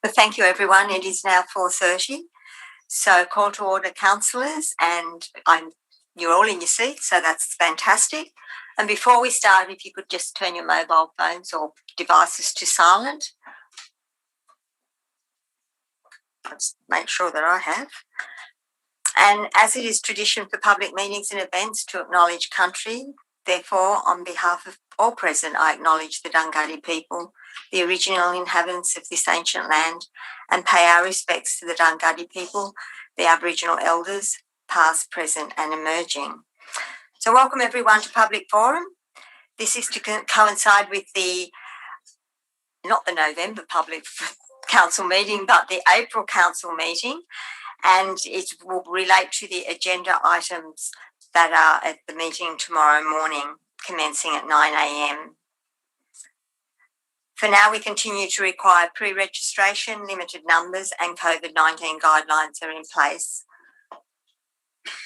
Well, thank you, everyone. It is now 4:30. So call to order, councillors, and you're all in your seats, so that's fantastic. And before we start, if you could just turn your mobile phones or devices to silent. Let's make sure that I have. And as it is tradition for public meetings and events to acknowledge country, therefore, on behalf of all present, I acknowledge the Dunghutti people, the original inhabitants of this ancient land, and pay our respects to the Dunghutti people, the Aboriginal elders, past, present, and emerging. So welcome everyone to Public Forum. This is to coincide with not the November Public Council meeting, but the April Council meeting, and it will relate to the agenda items that are at the meeting tomorrow morning, commencing at 9 a.m. For now, we continue to require pre-registration, limited numbers, and COVID-19 guidelines are in place.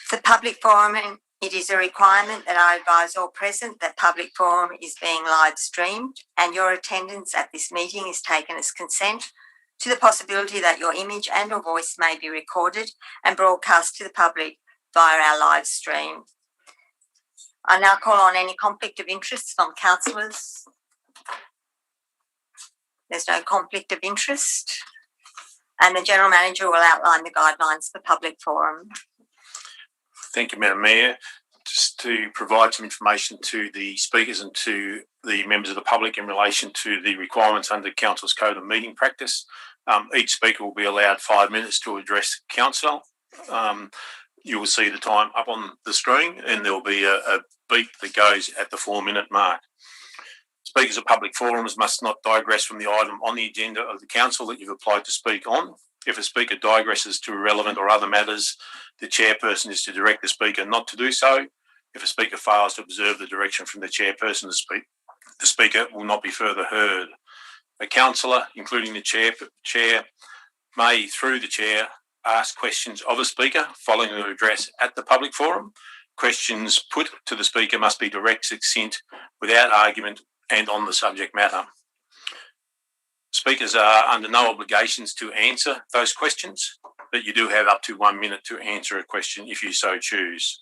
For Public Forum, it is a requirement that I advise all present that Public Forum is being live streamed, and your attendance at this meeting is taken as consent to the possibility that your image and or voice may be recorded and broadcast to the public via our live stream. I now call on any conflict of interest from councillors. There's no conflict of interest. And the General Manager will outline the guidelines for Public Forum. Thank you, Madam Mayor. Just to provide some information to the speakers and to the members of the public in relation to the requirements under Council's Code of Meeting Practice. Each speaker will be allowed 5 minutes to address Council. You will see the time up on the screen, and there will be a beep that goes at the 4-minute mark. Speakers of public forums must not digress from the item on the agenda of the council that you've applied to speak on. If a speaker digresses to irrelevant or other matters, the chairperson is to direct the speaker not to do so. If a speaker fails to observe the direction from the chairperson to speak, the speaker will not be further heard. A councillor, including the chair, may, through the chair, ask questions of a speaker following the address at the public forum. Questions put to the speaker must be direct, succinct, without argument, and on the subject matter. Speakers are under no obligations to answer those questions, but you do have up to 1 minute to answer a question if you so choose.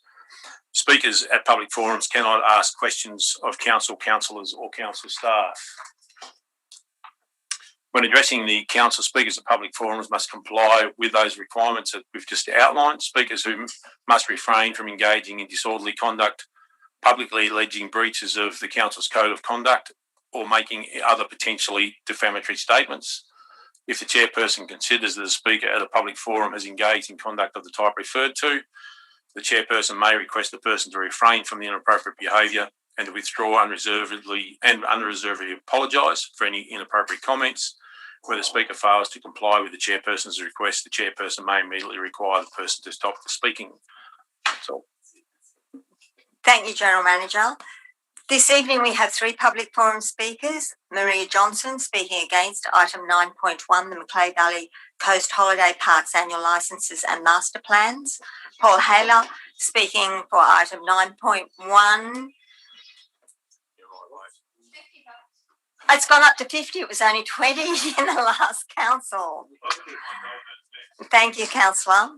Speakers at public forums cannot ask questions of council, councillors or council staff. When addressing the council, speakers at public forums must comply with those requirements that we've just outlined. Speakers who must refrain from engaging in disorderly conduct, publicly alleging breaches of the council's code of conduct, or making other potentially defamatory statements. If the chairperson considers that a speaker at a public forum has engaged in conduct of the type referred to, the chairperson may request the person to refrain from the inappropriate behaviour and to withdraw unreservedly apologise for any inappropriate comments. Where the speaker fails to comply with the chairperson's request, the chairperson may immediately require the person to stop speaking. So, thank you, General Manager. This evening we have 3 public forum speakers. Maria Johnson speaking against item 9.1, the Macleay Valley Coast Holiday Parks annual licences and master plans. Paul Haler speaking for item 9.1. It's gone up to 50. It was only 20 in the last council. Thank you, Councillor.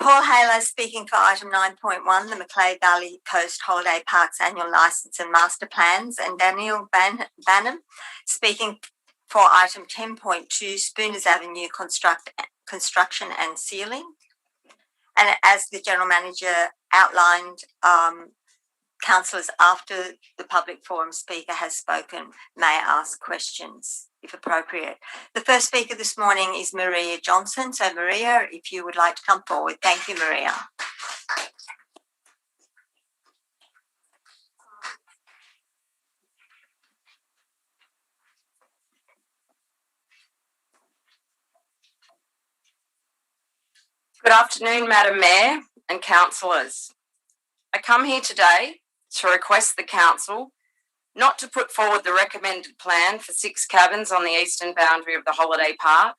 Paul Haler speaking for item 9.1, the Macleay Valley Coast Holiday Parks annual licence and master plans, and Daniel Banham speaking for item 10.2, Spooners Avenue construction and sealing. And as the General Manager outlined, councillors, after the public forum speaker has spoken, may ask questions if appropriate. The first speaker this morning is Maria Johnson. So Maria, if you would like to come forward. Thank you, Maria. Good afternoon, Madam Mayor and councillors. I come here today to request the council not to put forward the recommended plan for 6 cabins on the eastern boundary of the holiday park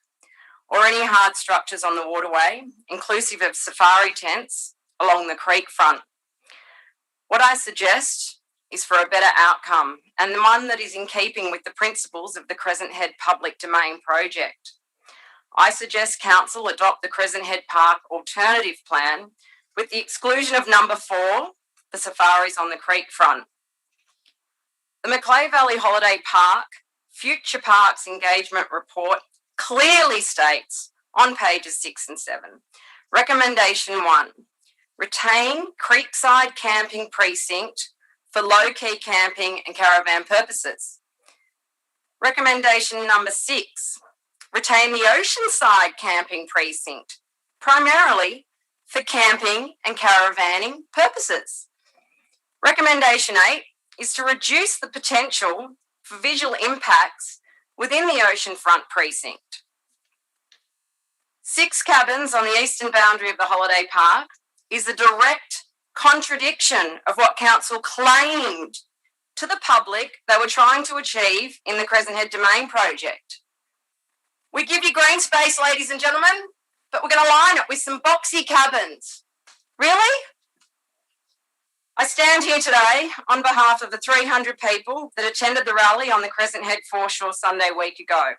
or any hard structures on the waterway, inclusive of safari tents along the creek front. What I suggest is for a better outcome and the one that is in keeping with the principles of the Crescent Head Public Domain project. I suggest Council adopt the Crescent Head Park Alternative Plan with the exclusion of number 4, the safaris on the creek front. The Macleay Valley Holiday Park Future Parks Engagement Report clearly states on pages 6 and 7, Recommendation 1, retain Creekside Camping Precinct for low-key camping and caravan purposes. Recommendation number 6, retain the Oceanside Camping Precinct, primarily for camping and caravanning purposes. Recommendation 8 is to reduce the potential for visual impacts within the oceanfront precinct. 6 cabins on the eastern boundary of the holiday park is a direct contradiction of what Council claimed to the public they were trying to achieve in the Crescent Head Domain project. We give you green space, ladies and gentlemen, but we're going to line it with some boxy cabins. Really? I stand here today on behalf of the 300 people that attended the rally on the Crescent Head Foreshore Sunday week ago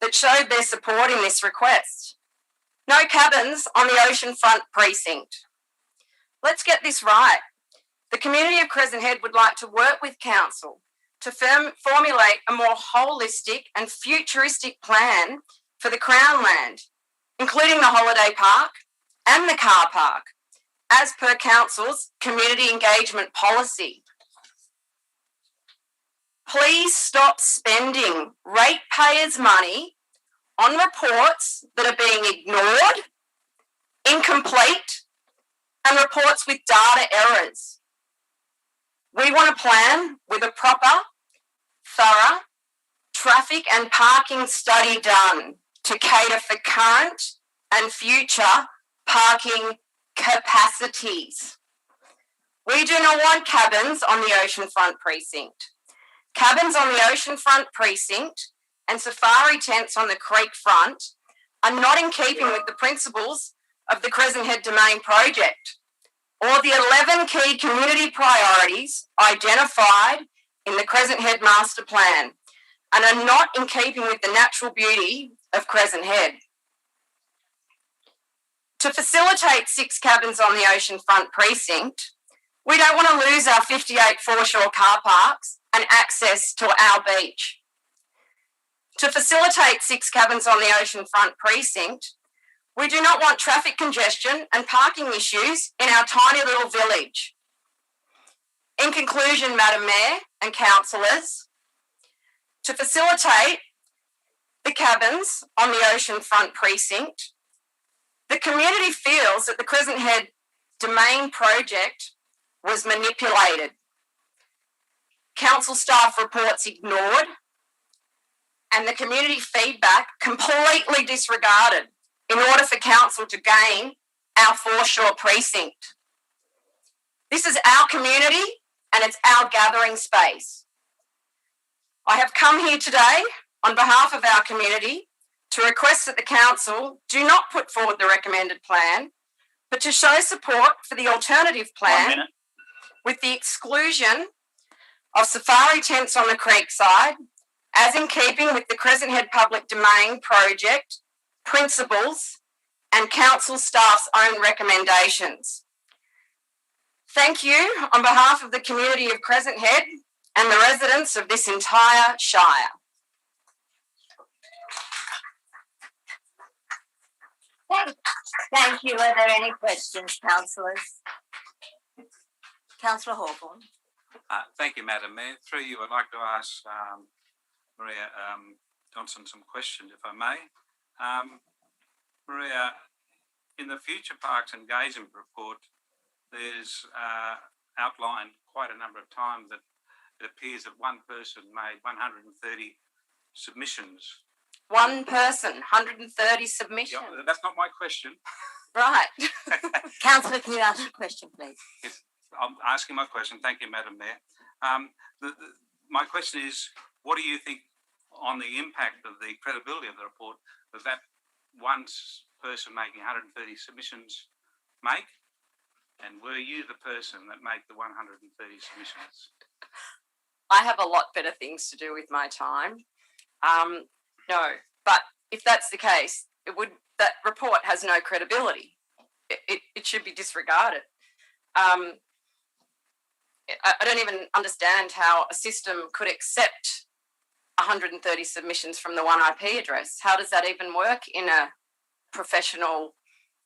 that showed their support in this request. No cabins on the oceanfront precinct. Let's get this right. The community of Crescent Head would like to work with Council to formulate a more holistic and futuristic plan for the Crown Land, including the holiday park and the car park, as per Council's community engagement policy. Please stop spending ratepayers' money on reports that are being ignored, incomplete, and reports with data errors. We want a plan with a proper, thorough traffic and parking study done to cater for current and future parking capacities. We do not want cabins on the oceanfront precinct. Cabins on the oceanfront precinct and safari tents on the creek front are not in keeping with the principles of the Crescent Head Domain project or the 11 key community priorities identified in the Crescent Head Master Plan and are not in keeping with the natural beauty of Crescent Head. To facilitate 6 cabins on the oceanfront precinct, we don't want to lose our 58 foreshore car parks and access to our beach. To facilitate 6 cabins on the oceanfront precinct, we do not want traffic congestion and parking issues in our tiny little village. In conclusion, Madam Mayor and councillors, to facilitate the cabins on the oceanfront precinct, the community feels that the Crescent Head Domain project was manipulated. Council staff reports ignored and the community feedback completely disregarded in order for Council to gain our foreshore precinct. This is our community and it's our gathering space. I have come here today on behalf of our community to request that the Council do not put forward the recommended plan, but to show support for the alternative plan with the exclusion of safari tents on the creek side, as in keeping with the Crescent Head Public Domain project principles and Council staff's own recommendations. Thank you on behalf of the community of Crescent Head and the residents of this entire shire. Thank you. Are there any questions, councillors? Councillor Hawthorne. Thank you, Madam Mayor. Through you, I'd like to ask Maria Johnson some questions, if I may. Maria, in the Future Parks Engagement Report, there's outlined quite a number of times that it appears that one person made 130 submissions. One person, 130 submissions. Yeah, that's not my question. Right. Councillor, can you ask your question, please? Yes, I'm asking my question. Thank you, Madam Mayor. My question is, what do you think on the impact of the credibility of the report that one person making 130 submissions make? And were you the person that made the 130 submissions? I have a lot better things to do with my time. No, but if that's the case, that report has no credibility. It should be disregarded. I don't even understand how a system could accept 130 submissions from the one IP address. How does that even work in a professional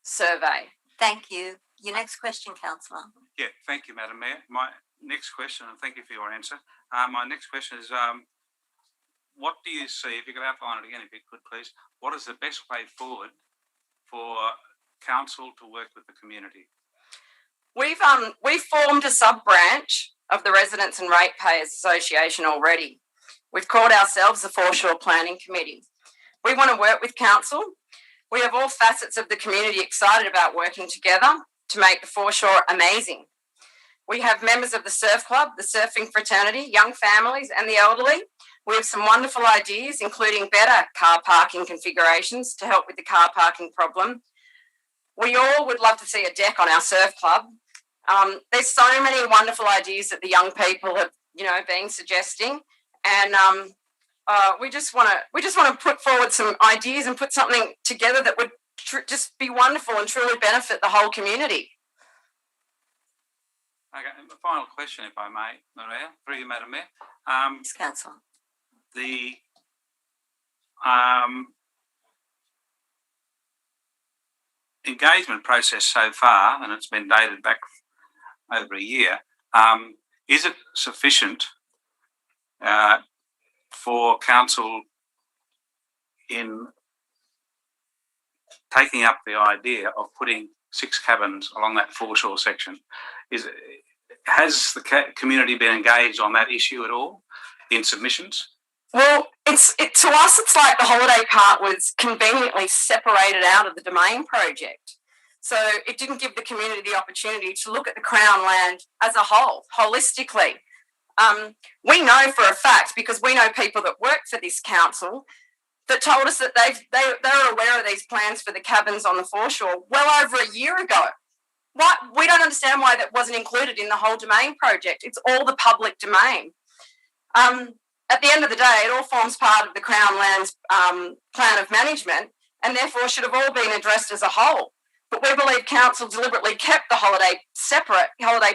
survey? Thank you. Your next question, councillor. Yeah, thank you, Madam Mayor. My next question, and thank you for your answer. My next question is, what do you see, if you could outline it again, if you could please, what is the best way forward for council to work with the community? We've formed a sub-branch of the Residents and Ratepayers Association already. We've called ourselves the Foreshore Planning Committee. We want to work with council. We have all facets of the community excited about working together to make the foreshore amazing. We have members of the surf club, the surfing fraternity, young families and the elderly. We have some wonderful ideas, including better car parking configurations to help with the car parking problem. We all would love to see a deck on our surf club. There's so many wonderful ideas that the young people have, been suggesting, and we just want to put forward some ideas and put something together that would just be wonderful and truly benefit the whole community. Okay, and the final question, if I may, Maria, through you, Madam Mayor. Yes, councillor. The engagement process so far, and it's been dated back over a year, is it sufficient for council in taking up the idea of putting 6 cabins along that foreshore section? Has the community been engaged on that issue at all in submissions? Well, to us, it's like the holiday park was conveniently separated out of the domain project. So it didn't give the community the opportunity to look at the Crown land as a whole, holistically. We know for a fact, because we know people that work for this council, that told us that they're aware of these plans for the cabins on the foreshore well over a year ago. We don't understand why that wasn't included in the whole domain project. It's all the public domain. At the end of the day, it all forms part of the Crown Land's plan of management, and therefore should have all been addressed as a whole. But we believe council deliberately kept the holiday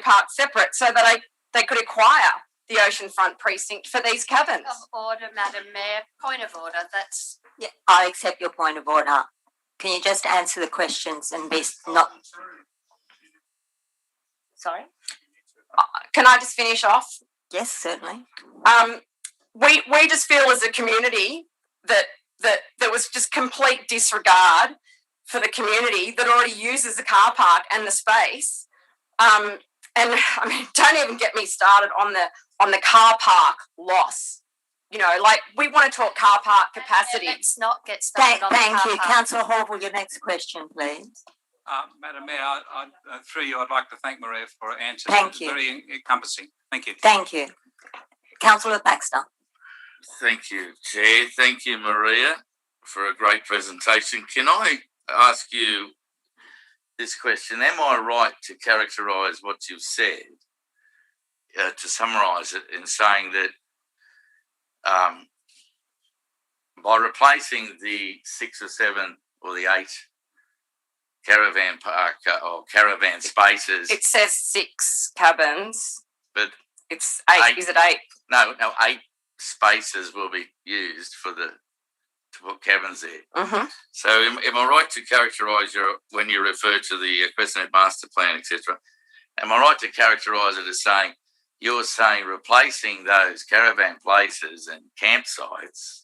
park separate, so that they could acquire the oceanfront precinct for these cabins. Order, Madam Mayor. Point of order. Yeah, I accept your point of order. Can you just answer the questions and be not? Sorry. Can I just finish off? Yes, certainly. We just feel as a community that there was just complete disregard for the community that already uses the car park and the space. And I mean, don't even get me started on the car park loss. We want to talk car park capacity. Let's not get started on the car Thank you. park. Councillor Horville, your next question, please. Madam Mayor, through you, I'd like to thank Maria for her answers. Thank you. Very encompassing. Thank you. Thank you. Councillor Baxter. Thank you, Chair. Thank you, Maria, for a great presentation. Can I ask you this question? Am I right to characterise what you've said, to summarise it, in saying that by replacing the 6 or 7 or the 8 caravan park or caravan spaces? It says 6 cabins. But it's 8. Is it 8? No, 8 spaces will be used to put cabins there. Mm-hmm. So am I right to characterise when you refer to the Equestrian Master Plan, etc., am I right to characterise it as saying, you're saying replacing those caravan places and campsites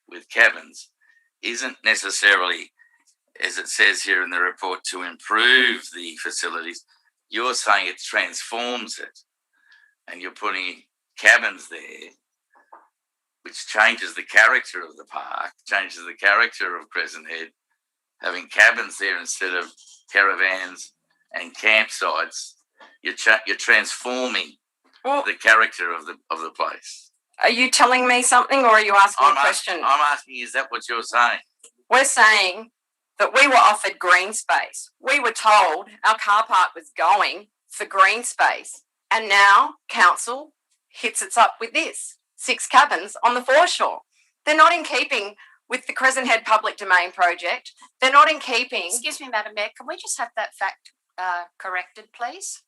with cabins isn't necessarily, as it says here in the report, to improve the facilities? You're saying it transforms it, and you're putting cabins there, which changes the character of the park, changes the character of Crescent Head, having cabins there instead of caravans and campsites. You're transforming the character of the place. Are you telling me something, or are you asking a question? I'm asking, is that what you're saying? We're saying that we were offered green space. We were told our car park was going for green space. And now council hits us up with this, 6 cabins on the foreshore. They're not in keeping with the Crescent Head public domain project. They're not in keeping. Excuse me, Madam Mayor, can we just have that fact corrected, please?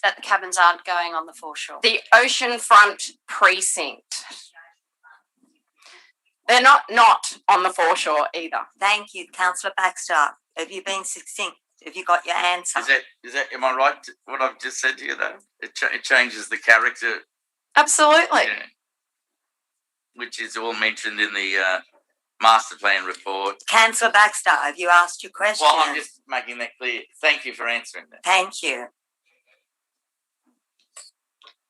That the cabins aren't going on the foreshore. The oceanfront precinct. They're not on the foreshore either. Thank you, Councillor Baxter. Have you been succinct? Have you got your answer? Is that? Am I right? What I've just said to you, though, it changes the character. Absolutely. Yeah. Which is all mentioned in the master plan report. Councillor Baxter, have you asked your question? Well, I'm just making that clear. Thank you for answering that. Thank you.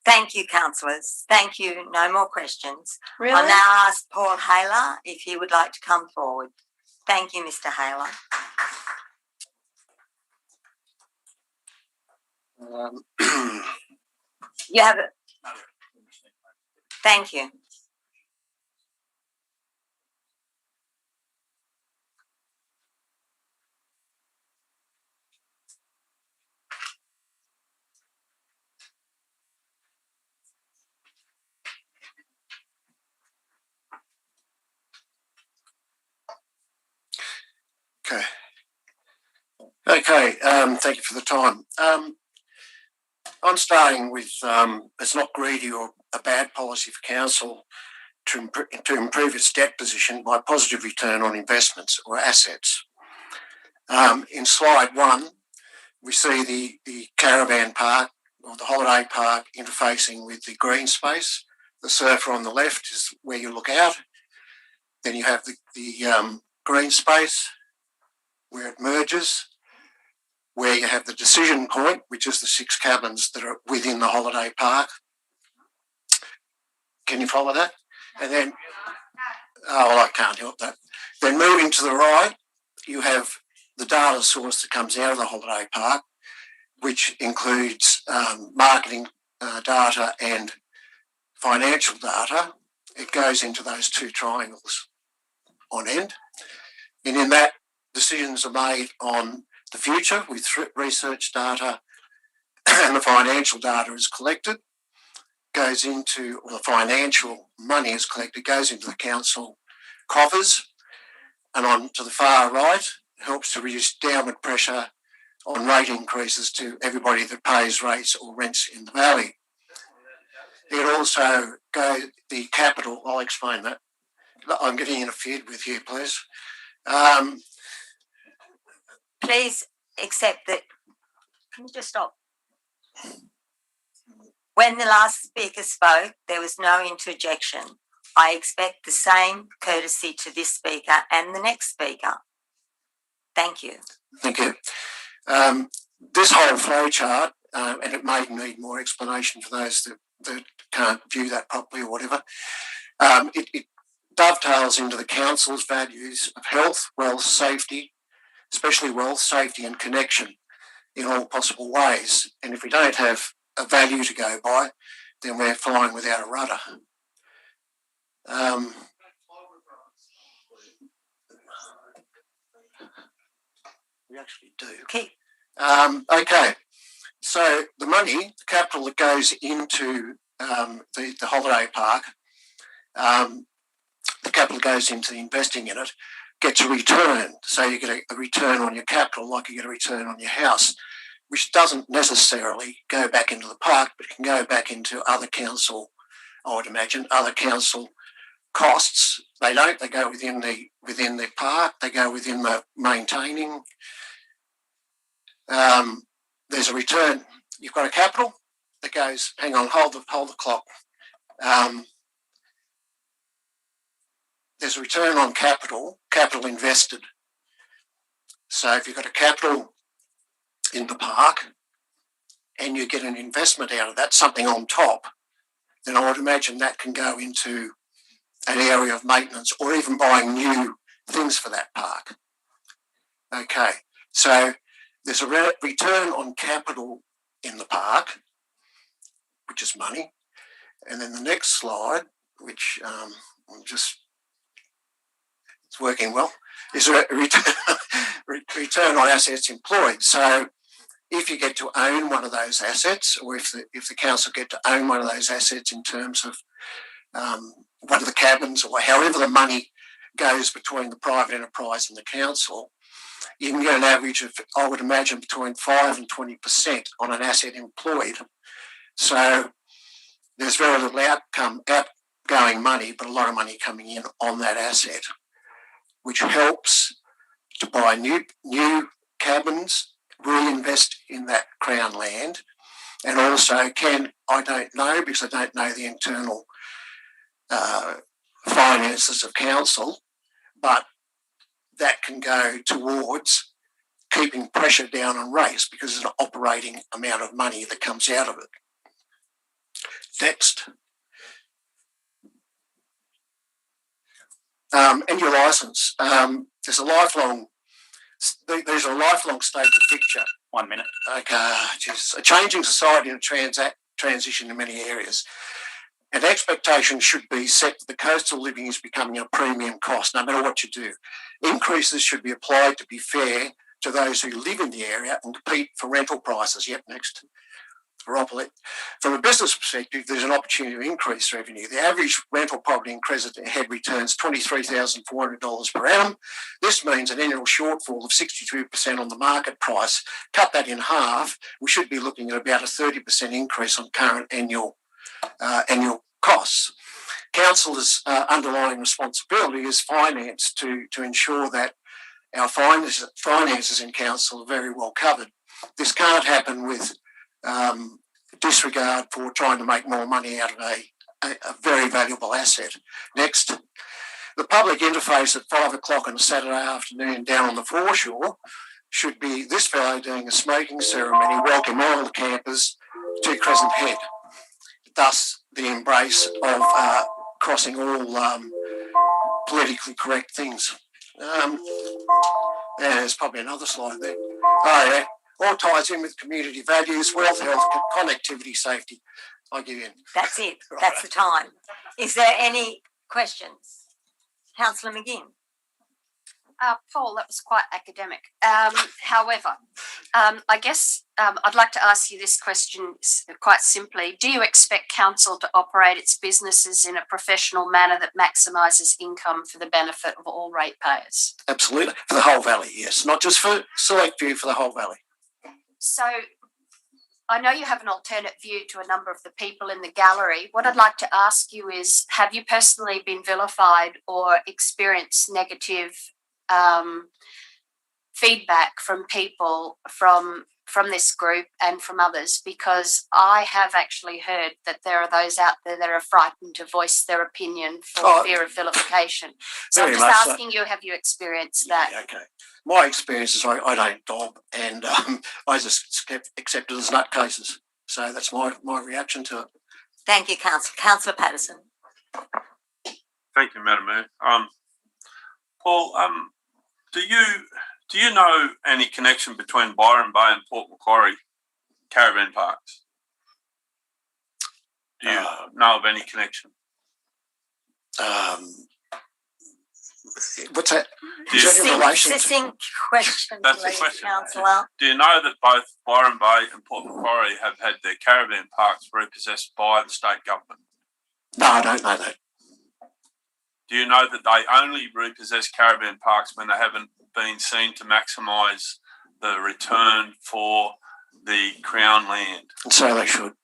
Thank you, councillors. Thank you. No more questions. Really? I'll now ask Paul Haler if he would like to come forward. Thank you, Mr. Haler. You have it. Thank you. Okay. Thank you for the time. I'm starting with it's not greedy or a bad policy for council to improve its debt position by positive return on investments or assets. In slide 1, we see the caravan park or the holiday park interfacing with the green space. The surfer on the left is where you look out. Then you have the green space where it merges, where you have the decision point, which is the 6 cabins that are within the holiday park. Can you follow that? And then, oh, well, I can't help that. Then moving to the right, you have the data source that comes out of the holiday park, which includes marketing data and financial data. It goes into those 2 triangles on end. And in that, decisions are made on the future with research data, and the financial data is collected, goes into, or the financial money is collected, goes into the council coffers, and on to the far right, helps to reduce downward pressure on rate increases to everybody that pays rates or rents in the valley. It also goes, the capital, I'll explain that. I'm getting interfered with here, please. Please accept that. Can you just stop? When the last speaker spoke, there was no interjection. I expect the same courtesy to this speaker and the next speaker. Thank you. Thank you. This whole flow chart, and it may need more explanation for those that can't view that properly or whatever, it dovetails into the council's values of health, wealth, safety, especially wealth, safety and connection in all possible ways. And if we don't have a value to go by, then we're flying without a rudder. We actually do. Okay. Okay. So the money, the capital that goes into the holiday park, the capital goes into investing in it, gets a return. So you get a return on your capital like you get a return on your house, which doesn't necessarily go back into the park, but can go back into other council, I would imagine, other council costs. They don't, they go within the park, they go within the maintaining. There's a return. You've got a capital that goes, hang on, hold the clock. There's a return on capital invested. So if you've got a capital in the park and you get an investment out of that, something on top, then I would imagine that can go into an area of maintenance or even buying new things for that park. Okay, so there's a return on capital in the park, which is money. And then the next slide, which I'm just working well, is return on assets employed. So if you get to own one of those assets, or if the council get to own one of those assets in terms of one of the cabins, or however the money goes between the private enterprise and the council, you can get an average of, I would imagine, between 5 and 20% on an asset employed. So there's very little outgoing money, but a lot of money coming in on that asset, which helps to buy new cabins, reinvest in that Crown land, and also I don't know, because I don't know the internal finances of council, but that can go towards keeping pressure down on rates, because there's an operating amount of money that comes out of it. Next. And your licence. There's a lifelong stable fixture. 1 minute. Okay, Jesus. A changing society and transition in many areas. And expectations should be set that the coastal living is becoming a premium cost, no matter what you do. Increases should be applied to be fair to those who live in the area and compete for rental prices. Yep, next. From a business perspective, there's an opportunity to increase revenue. The average rental property in Crescent Head returns $23,400 per annum. This means an annual shortfall of 62% on the market price. Cut that in half, we should be looking at about a 30% increase on current annual costs. Council's underlying responsibility is finance to ensure that our finances in council are very well covered. This can't happen with disregard for trying to make more money out of a very valuable asset. Next. The public interface at 5 o'clock on a Saturday afternoon down on the foreshore should be this fellow doing a smoking ceremony, welcoming all the campers to Crescent Head. Thus, the embrace of crossing all politically correct things. There's probably another slide there. Oh, yeah. All ties in with community values, wealth, health, connectivity, safety. I give in. That's it. That's the time. Is there any questions? Councillor McGinn. Paul, that was quite academic. However, I guess I'd like to ask you this question quite simply. Do you expect council to operate its businesses in a professional manner that maximises income for the benefit of all ratepayers? Absolutely. For the whole valley, yes. Not just for Select View, for the whole valley. So I know you have an alternate view to a number of the people in the gallery. What I'd like to ask you is, have you personally been vilified or experienced negative feedback from people from this group and from others? Because I have actually heard that there are those out there that are frightened to voice their opinion for fear of vilification. So I'm just asking you, have you experienced that? Yeah, okay. My experience is I don't dob, and I just accept it as nutcases. So that's my reaction to it. Thank you, Councillor Patterson. Thank you, Madam Mayor. Paul, do you know any connection between Byron Bay and Port Macquarie caravan parks? Do you know of any connection? What's that? Is that in relation Succinct question, That's the please, question. Councillor. Do you know that both Byron Bay and Port Macquarie have had their caravan parks repossessed by the state government? No, I don't know that. Do you know that they only repossess caravan parks when they haven't been seen to maximise the return for the Crown land? And so they should.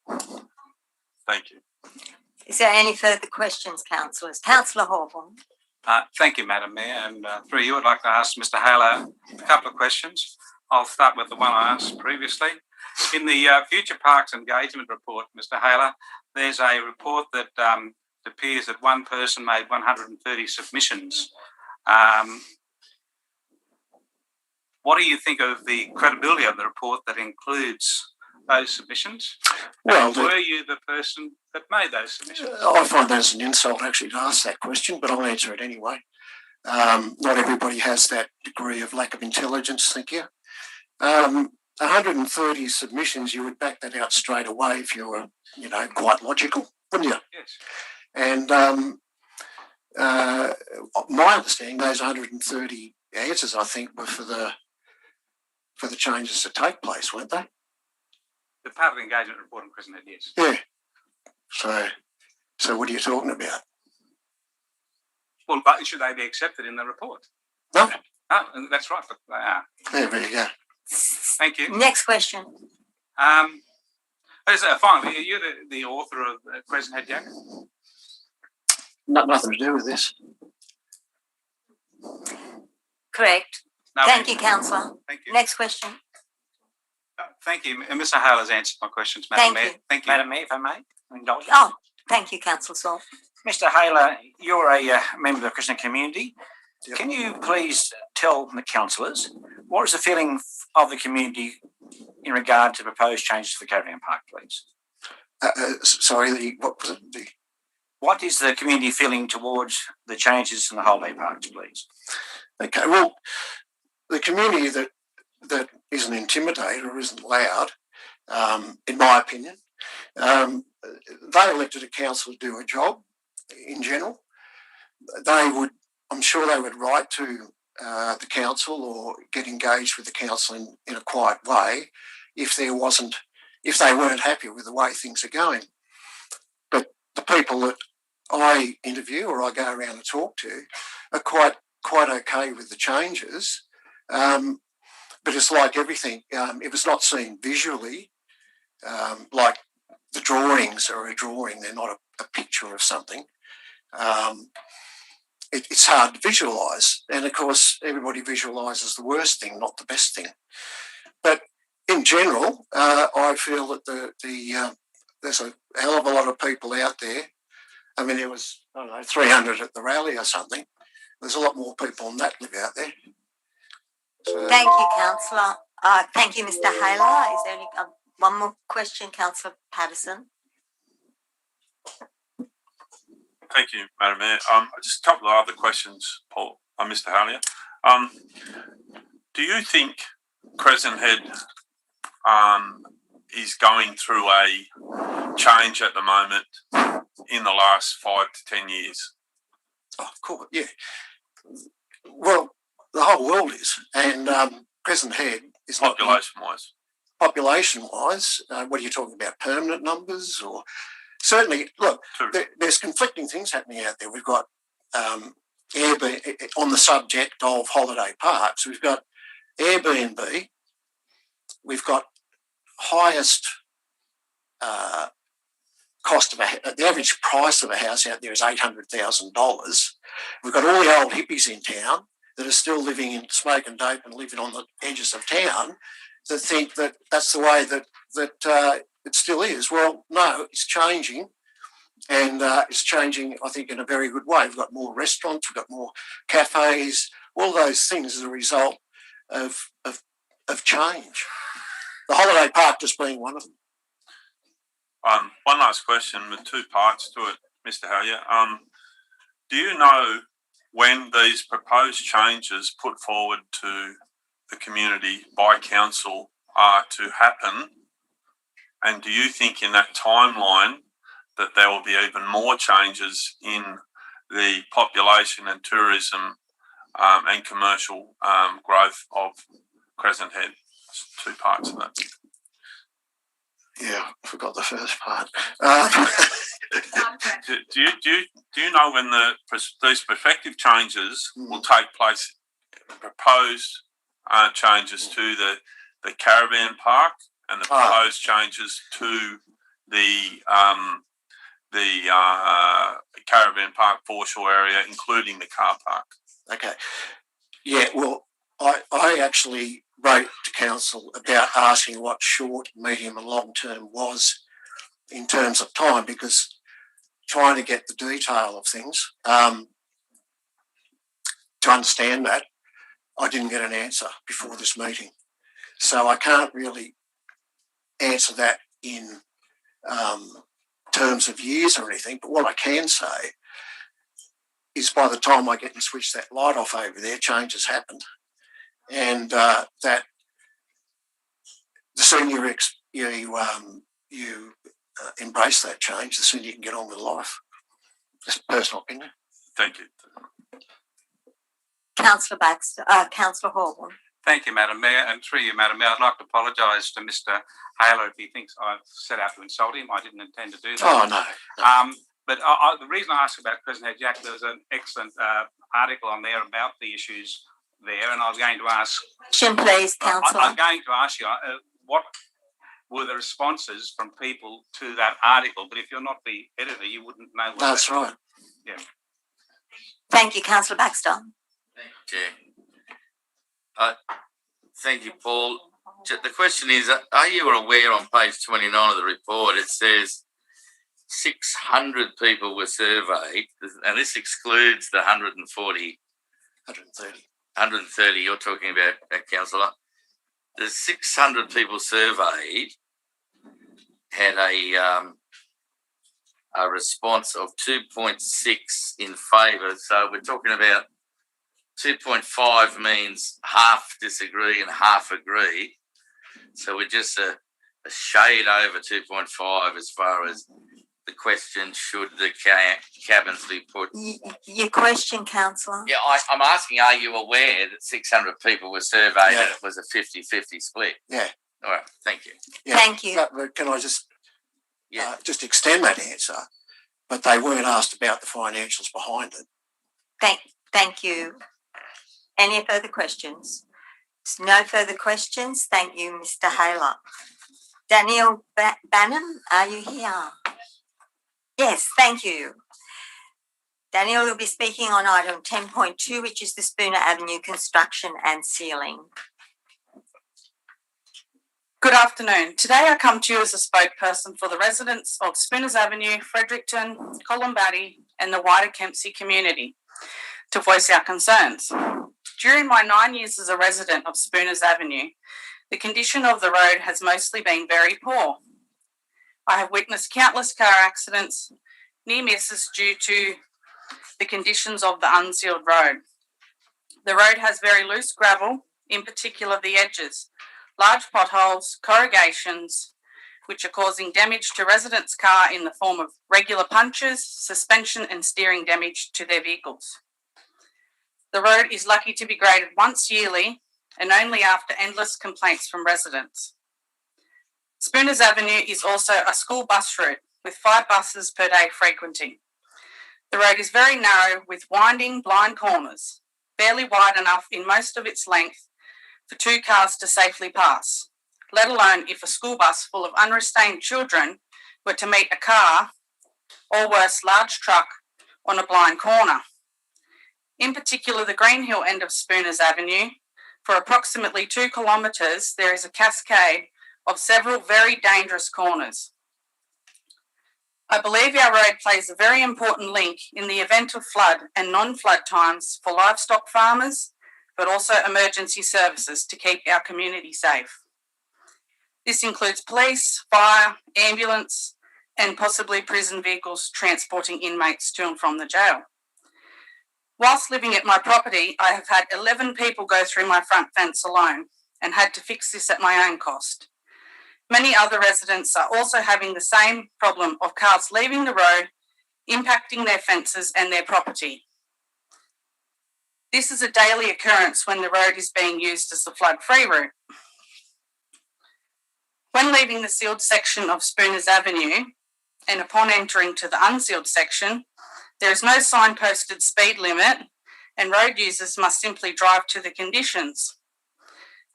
Thank you. Is there any further questions, councillors? Councillor Hawthorne. Thank you, Madam Mayor. And through you, I'd like to ask Mr. Haler a couple of questions. I'll start with the one I asked previously. In the Future Parks Engagement Report, Mr. Haler, there's a report that appears that one person made 130 submissions. What do you think of the credibility of the report that includes those submissions? Well, were you the person that made those submissions? I find that as an insult actually to ask that question, but I'll answer it anyway. Not everybody has that degree of lack of intelligence, thank you. 130 submissions, you would back that out straight away if you were, quite logical, wouldn't you? Yes. And my understanding, those 130 answers, I think, were for the changes to take place, weren't they? The part of the engagement report on Crescent Head, yes. Yeah. So what are you talking about? Well, but should they be accepted in the report? No. Oh, that's right. They are. Yeah, there you go. Thank you. Next question. Finally, are you the author of Crescent Head, Jack? Nothing to do with this. Correct. No, Thank you, councillor. Thank you. Next question. Thank you. And Mr. Hale has answered my questions, Madam Thank Mayor. you. Thank you. Madam Mayor, if I may, indulge. Oh, thank you, councillor Saul. Mr. Haler, you're a member of the Christian community. Yep. Can you please tell the councillors what is the feeling of the community in regard to proposed changes to the caravan park, please? Sorry, what was it? What is the community feeling towards the changes in the holiday parks, please? Okay, well, the community that isn't intimidated or isn't loud, in my opinion, they elected a council to do a job in general. I'm sure they would write to the council or get engaged with the council in a quiet way if they weren't happy with the way things are going. But the people that I interview or I go around and talk to are quite okay with the changes. But it's like everything. If it's not seen visually, like the drawings are a drawing, they're not a picture of something. It's hard to visualise. And of course, everybody visualises the worst thing, not the best thing. But in general, I feel that there's a hell of a lot of people out there. I mean, there was, 300 at the rally or something. There's a lot more people than that live out there. So, Thank you, councillor. Thank you, Mr. Haler. Is there any one more question, councillor Patterson? Thank you, Madam Mayor. Just a couple of other questions, Paul, Mr. Halia. Do you think Crescent Head is going through a change at the moment in the last 5 to 10 years? Oh, of course, yeah. Well, the whole world is, and Crescent Head is Population-wise? Population-wise, what are you talking about, permanent numbers or... Certainly, look, there's conflicting things happening out there. We've got Airbnb on the subject of holiday parks. We've got Airbnb. We've got highest cost of the average price of a house out there is $800,000. We've got all the old hippies in town that are still living in smoke and dope and living on the edges of town that think that that's the way that it still is. Well, no, it's changing, and it's changing, I think, in a very good way. We've got more restaurants, we've got more cafes, all those things as a result of change. The holiday park just being one of them. One last question with two parts to it, Mr. Halia. Do you know when these proposed changes put forward to the community by council are to happen? And do you think in that timeline that there will be even more changes in the population and tourism and commercial growth of Crescent Head? That's two parts of that. Yeah, I forgot the first part. Do you know when these prospective changes will take place? Proposed changes to the caravan park and the proposed changes to the caravan park foreshore area, including the car park. Okay. Yeah, well, I actually wrote to council about asking what short, medium and long term was in terms of time, because trying to get the detail of things, to understand that, I didn't get an answer before this meeting. So I can't really answer that in terms of years or anything, but what I can say is by the time I get and switch that light off over there, change has happened. And that the sooner you embrace that change, the sooner you can get on with life. Just a personal opinion. Thank you. Councillor Baxter, Councillor Hall. Thank you, Madam Mayor, and through you, Madam Mayor, I'd like to apologise to Mr. Haler if he thinks I've set out to insult him. I didn't intend to do that. Oh, no. But the reason I asked about President Jack, there was an excellent article on there about the issues there, and I was going to ask. Question, please, Councillor. I'm going to ask you what were the responses from people to that article, but if you're not the editor, you wouldn't know. That's right. Yeah. Thank you, Councillor Baxter. Thank you, Chair. Thank you, Paul. The question is, are you aware on page 29 of the report, it says 600 people were surveyed, and this excludes the 130 you're talking about, Councillor. The 600 people surveyed had a response of 2.6 in favour. So we're talking about 2.5 means half disagree and half agree. So we're just a shade over 2.5 as far as the question, should the cabins be put? Your question, Councillor. Yeah, I'm asking, are you aware that 600 people were surveyed and it was a 50-50 split? Yeah. All right, thank you. Yeah. Thank you. But can I just extend that answer? But they weren't asked about the financials behind it. Thank you. Any further questions? No further questions. Thank you, Mr. Haler. Daniel Banham, are you here? Yes, thank you. Daniel will be speaking on item 10.2, which is the Spooner Avenue construction and sealing. Good afternoon. Today I come to you as a spokesperson for the residents of Spooners Avenue, Fredericton, Columbatti and the wider Kempsey community to voice our concerns. During my 9 years as a resident of Spooners Avenue, the condition of the road has mostly been very poor. I have witnessed countless car accidents, near misses due to the conditions of the unsealed road. The road has very loose gravel, in particular the edges, large potholes, corrugations, which are causing damage to residents' car in the form of regular punctures, suspension and steering damage to their vehicles. The road is lucky to be graded once yearly and only after endless complaints from residents. Spooners Avenue is also a school bus route with 5 buses per day frequenting. The road is very narrow with winding blind corners, barely wide enough in most of its length for 2 cars to safely pass, let alone if a school bus full of unrestrained children were to meet a car or worse, large truck on a blind corner. In particular, the Greenhill end of Spooners Avenue, for approximately 2 kilometres, there is a cascade of several very dangerous corners. I believe our road plays a very important link in the event of flood and non-flood times for livestock farmers, but also emergency services to keep our community safe. This includes police, fire, ambulance, and possibly prison vehicles transporting inmates to and from the jail. Whilst living at my property, I have had 11 people go through my front fence alone and had to fix this at my own cost. Many other residents are also having the same problem of cars leaving the road, impacting their fences and their property. This is a daily occurrence when the road is being used as the flood-free route. When leaving the sealed section of Spooners Avenue and upon entering to the unsealed section, there is no signposted speed limit and road users must simply drive to the conditions.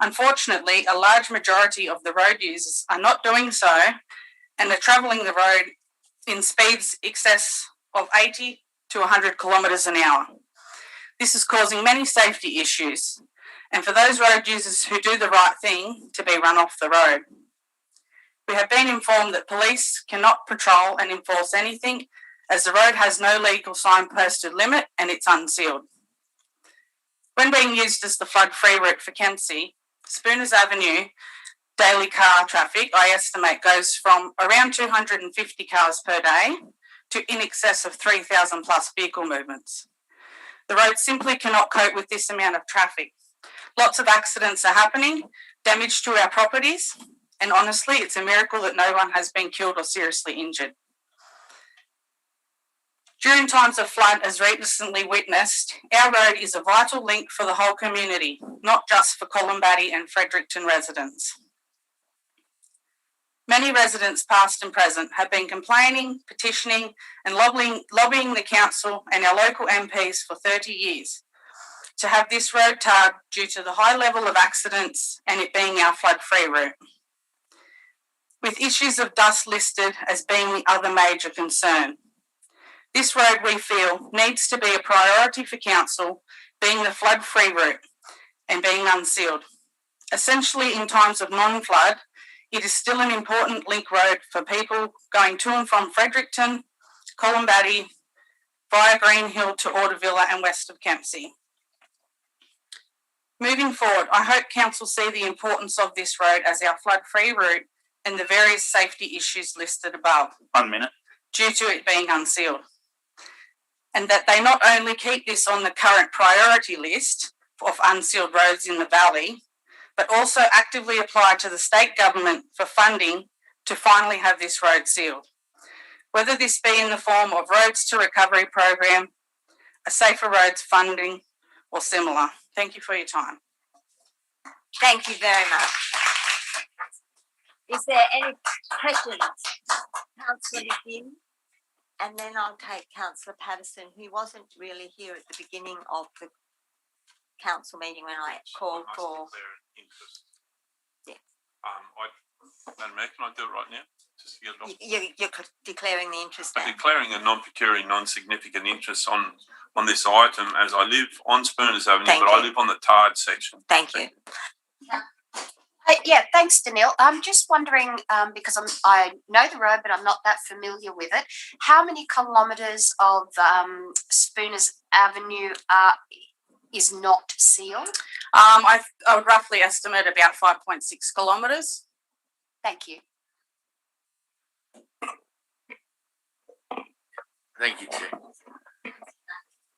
Unfortunately, a large majority of the road users are not doing so and are travelling the road in speeds excess of 80 to 100 kilometres an hour. This is causing many safety issues, and for those road users who do the right thing, to be run off the road. We have been informed that police cannot patrol and enforce anything as the road has no legal signposted limit and it's unsealed. When being used as the flood-free route for Kempsey, Spooners Avenue daily car traffic, I estimate, goes from around 250 cars per day to in excess of 3,000 plus vehicle movements. The road simply cannot cope with this amount of traffic. Lots of accidents are happening, damage to our properties, and honestly, it's a miracle that no one has been killed or seriously injured. During times of flood, as recently witnessed, our road is a vital link for the whole community, not just for Columbatti and Fredericton residents. Many residents, past and present, have been complaining, petitioning and lobbying the council and our local MPs for 30 years to have this road tarred due to the high level of accidents and it being our flood-free route. With issues of dust listed as being the other major concern. This road, we feel, needs to be a priority for council, being the flood-free route and being unsealed. Essentially, in times of non-flood, it is still an important link road for people going to and from Fredericton, Columbatti, via Green Hill to Ordervilla and west of Kempsey. Moving forward, I hope council see the importance of this road as our flood-free route and the various safety issues listed above. 1 minute. Due to it being unsealed. And that they not only keep this on the current priority list of unsealed roads in the valley, but also actively apply to the state government for funding to finally have this road sealed. Whether this be in the form of Roads to Recovery program, a Safer Roads funding, or similar. Thank you for your time. Thank you very much. Is there any questions? Councillor McGinn, and then I'll take Councillor Patterson, who wasn't really here at the beginning of the council meeting when I called for. Yeah. Madam Mayor, can I do it right now? Just to get it off? You're declaring the interest now. I'm declaring a non-pecuniary, non-significant interest on this item, as I live on Spooners Avenue, Thank but you. I live on the tarred section. Thank you. Yeah, thanks, Danielle. I'm just wondering, because I know the road, but I'm not that familiar with it. How many kilometres of Spooners Avenue is not sealed? I would roughly estimate about 5.6 kilometres. Thank you. Thank you, Chair.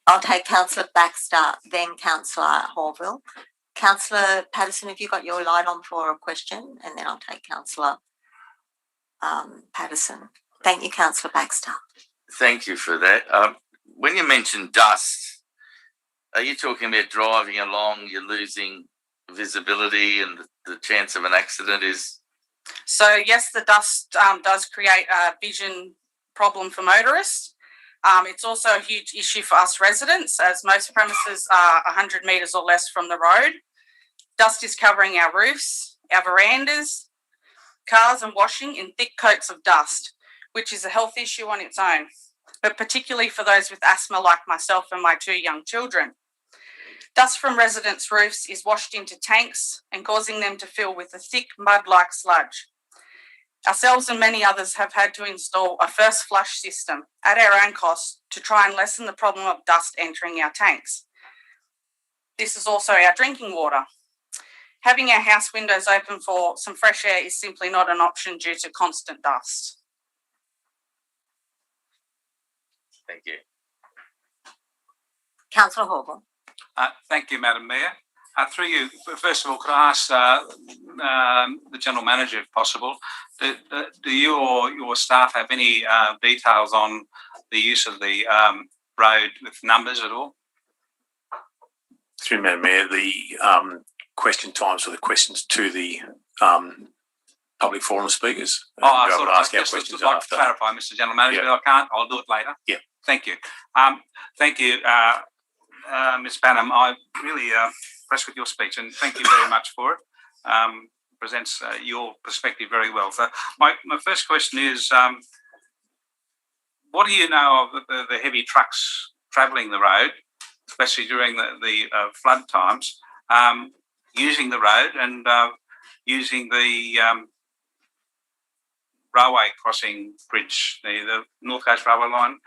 I'll take Councillor Baxter, then Councillor Horville. Councillor Patterson, have you got your light on for a question? And then I'll take Councillor Patterson. Thank you, Councillor Baxter. Thank you for that. When you mention dust, are you talking about driving along, you're losing visibility and the chance of an accident is? So yes, the dust does create a vision problem for motorists. It's also a huge issue for us residents, as most premises are 100 metres or less from the road. Dust is covering our roofs, our verandas, cars and washing in thick coats of dust, which is a health issue on its own, but particularly for those with asthma like myself and my 2 young children. Dust from residents' roofs is washed into tanks and causing them to fill with a thick mud-like sludge. Ourselves and many others have had to install a first flush system at our own cost to try and lessen the problem of dust entering our tanks. This is also our drinking water. Having our house windows open for some fresh air is simply not an option due to constant dust. Thank you. Councillor Horville. Thank you, Madam Mayor. Through you, first of all, could I ask the General Manager, if possible, do you or your staff have any details on the use of the road with numbers at all? Through Madam Mayor, the question times for the questions to the public forum speakers. I Be able to ask our just questions like after. to clarify, Mr. General Manager, but I can't. I'll do it later. Yeah. Thank you. Thank you, Ms. Banham. I'm really impressed with your speech, and thank you very much for it. Presents your perspective very well. So my first question is, what do you know of the heavy trucks travelling the road, especially during the flood times, using the road and using the railway crossing bridge, the North Coast Railway line?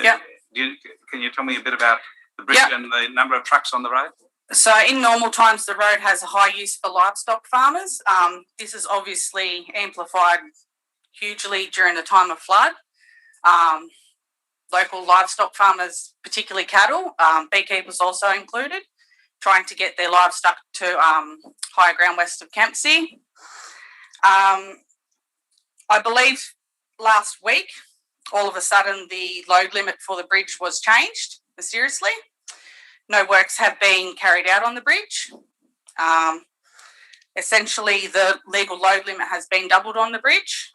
Yeah. Can you tell me a bit about the bridge and the number of trucks on the road? So in normal times, the road has a high use for livestock farmers. This is obviously amplified hugely during the time of flood. Local livestock farmers, particularly cattle, beekeepers also included, trying to get their livestock to higher ground west of Kempsey. I believe last week all of a sudden the load limit for the bridge was changed mysteriously. No works have been carried out on the bridge. Essentially, the legal load limit has been doubled on the bridge.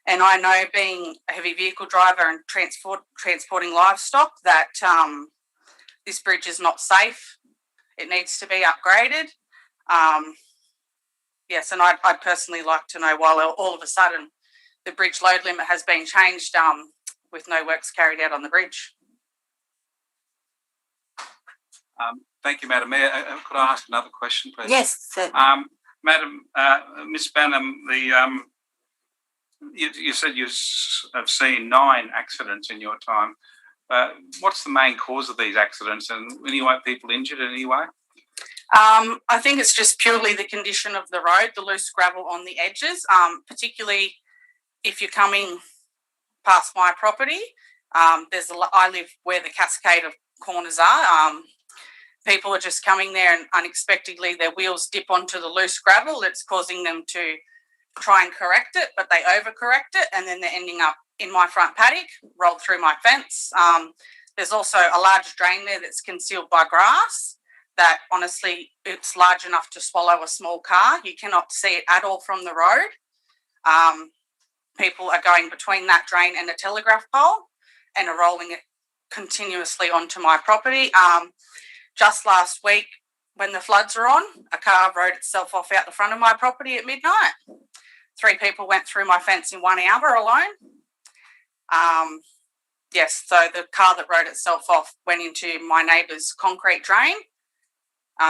And I know, being a heavy vehicle driver and transporting livestock, that this bridge is not safe. It needs to be upgraded. Yes, and I'd personally like to know why all of a sudden the bridge load limit has been changed with no works carried out on the bridge. Thank you, Madam Mayor. Could I ask another question, please? Yes, certainly. Madam, Ms. Banham, you said you have seen 9 accidents in your time. What's the main cause of these accidents, and any people injured in any way? I think it's just purely the condition of the road, the loose gravel on the edges, particularly if you're coming past my property. I live where the cascade of corners are. People are just coming there and unexpectedly their wheels dip onto the loose gravel. It's causing them to try and correct it, but they overcorrect it, and then they're ending up in my front paddock, rolled through my fence. There's also a large drain there that's concealed by grass that, honestly, it's large enough to swallow a small car. You cannot see it at all from the road. People are going between that drain and a telegraph pole and are rolling it continuously onto my property. Just last week, when the floods were on, a car rode itself off out the front of my property at midnight. 3 people went through my fence in 1 hour alone. Yes, so the car that rode itself off went into my neighbour's concrete drain,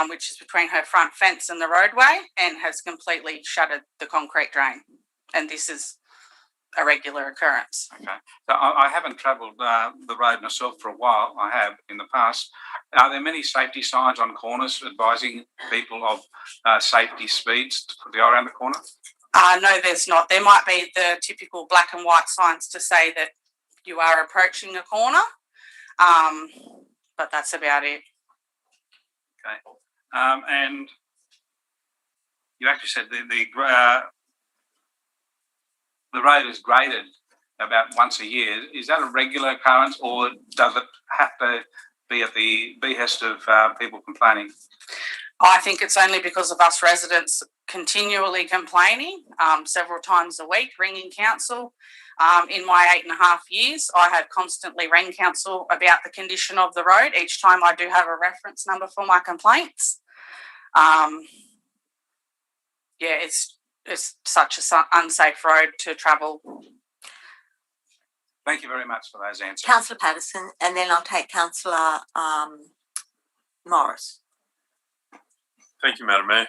which is between her front fence and the roadway, and has completely shattered the concrete drain. And this is a regular occurrence. Okay. So I haven't travelled the road myself for a while. I have in the past. Are there many safety signs on corners advising people of safety speeds to put the eye around the corner? No, there's not. There might be the typical black and white signs to say that you are approaching a corner, but that's about it. Okay. And you actually said the road is graded about once a year. Is that a regular occurrence, or does it have to be at the behest of people complaining? I think it's only because of us residents continually complaining several times a week, ringing council. In my 8.5 years, I have constantly rang council about the condition of the road. Each time I do have a reference number for my complaints. It's such an unsafe road to travel. Thank you very much for those answers. Councillor Patterson, and then I'll take Councillor Morris. Thank you, Madam Mayor.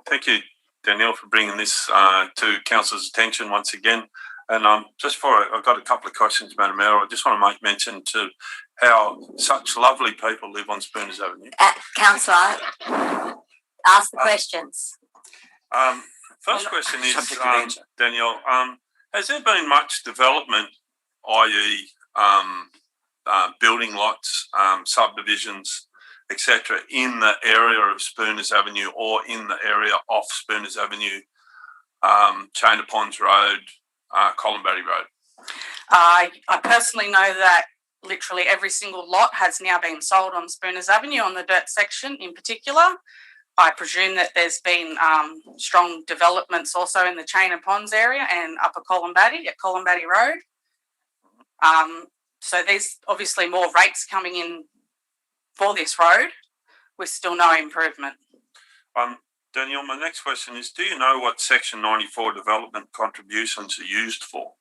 Thank you, Danielle, for bringing this to Council's attention once again. And just for, I've got a couple of questions, Madam Mayor. I just want to make mention to how such lovely people live on Spooners Avenue. Councillor, ask the questions. First question is, Danielle, has there been much development, i.e. building lots, subdivisions, etc., in the area of Spooners Avenue or in the area off Spooners Avenue, Chain of Ponds Road, Columbari Road? I personally know that literally every single lot has now been sold on Spooners Avenue, on the dirt section in particular. I presume that there's been strong developments also in the Chain of Ponds area and Upper Columbari at Columbari Road. So there's obviously more rates coming in for this road with still no improvement. Danielle, my next question is, do you know what Section 94 development contributions are used for?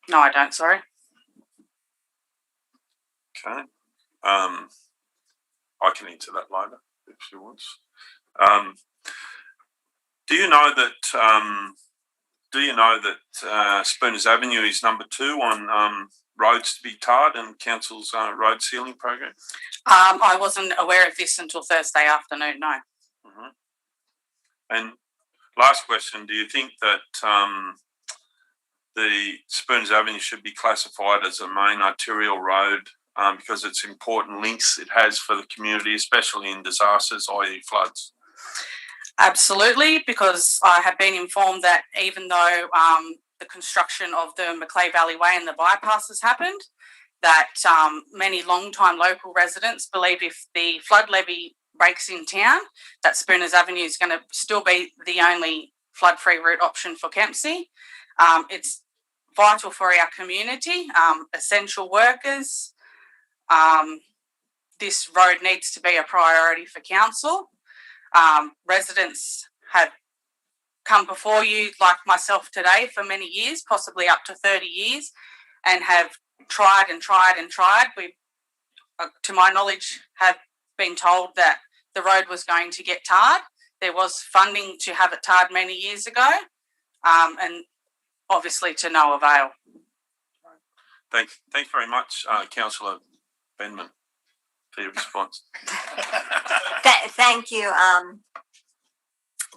No, I don't, sorry. Okay. I can answer that later if she wants. Do you know that Spooners Avenue is number 2 on roads to be tarred in Council's road sealing program? I wasn't aware of this until Thursday afternoon, no. Mm-hmm. And last question, do you think that the Spooners Avenue should be classified as a main arterial road because it's important links it has for the community, especially in disasters, i.e. floods? Absolutely, because I have been informed that even though the construction of the Macleay Valley Way and the bypass has happened, that many long-time local residents believe if the flood levy breaks in town, that Spooners Avenue is going to still be the only flood-free route option for Kempsey. It's vital for our community, essential workers. This road needs to be a priority for council. Residents have come before you, like myself today, for many years, possibly up to 30 years, and have tried and tried and tried. We, to my knowledge, have been told that the road was going to get tarred. There was funding to have it tarred many years ago, and obviously to no avail. Thanks very much, Councillor Benman, for your response. Thank you,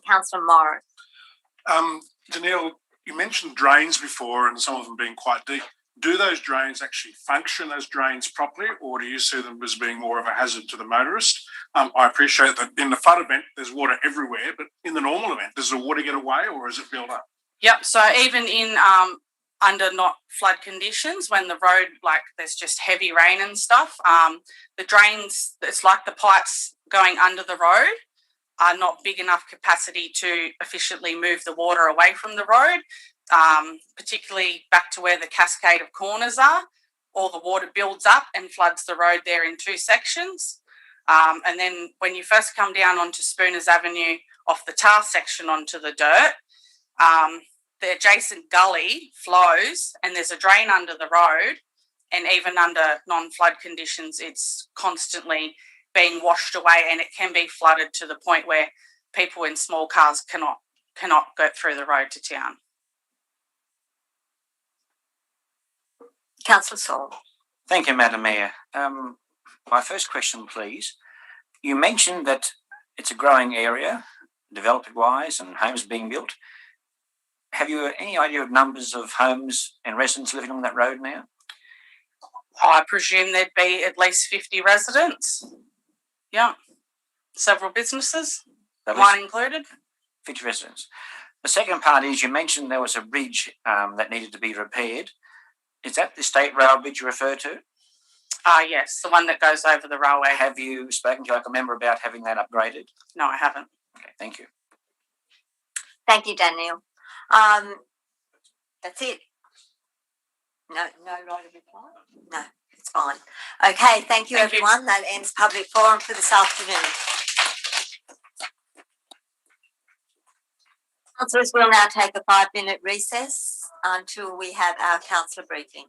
Councillor Morris. Danielle, you mentioned drains before and some of them being quite deep. Do those drains actually function as drains properly, or do you see them as being more of a hazard to the motorist? I appreciate that in the flood event, there's water everywhere, but in the normal event, does the water get away or is it built up? Yep, so even in under not flood conditions, when the road, like there's just heavy rain and stuff, the drains, it's like the pipes going under the road are not big enough capacity to efficiently move the water away from the road, particularly back to where the cascade of corners are. All the water builds up and floods the road there in two sections. And then when you first come down onto Spooners Avenue off the tar section onto the dirt, the adjacent gully flows and there's a drain under the road, and even under non-flood conditions, it's constantly being washed away and it can be flooded to the point where people in small cars cannot go through the road to town. Councillor Saul. Thank you, Madam Mayor. My first question, please. You mentioned that it's a growing area, development-wise, and homes being built. Have you any idea of numbers of homes and residents living on that road now? I presume there'd be at least 50 residents. Yeah. Several businesses, mine included. 50 residents. The second part is you mentioned there was a bridge that needed to be repaired. Is that the State Rail bridge you refer to? Yes, the one that goes over the railway. Have you spoken to a member about having that upgraded? No, I haven't. Okay, thank you. Thank you, Daniel. That's it. No right of reply? No, it's fine. Okay, thank you, everyone. That ends public forum for this afternoon. Councillors, we'll now take a 5-minute recess until we have our councillor briefing.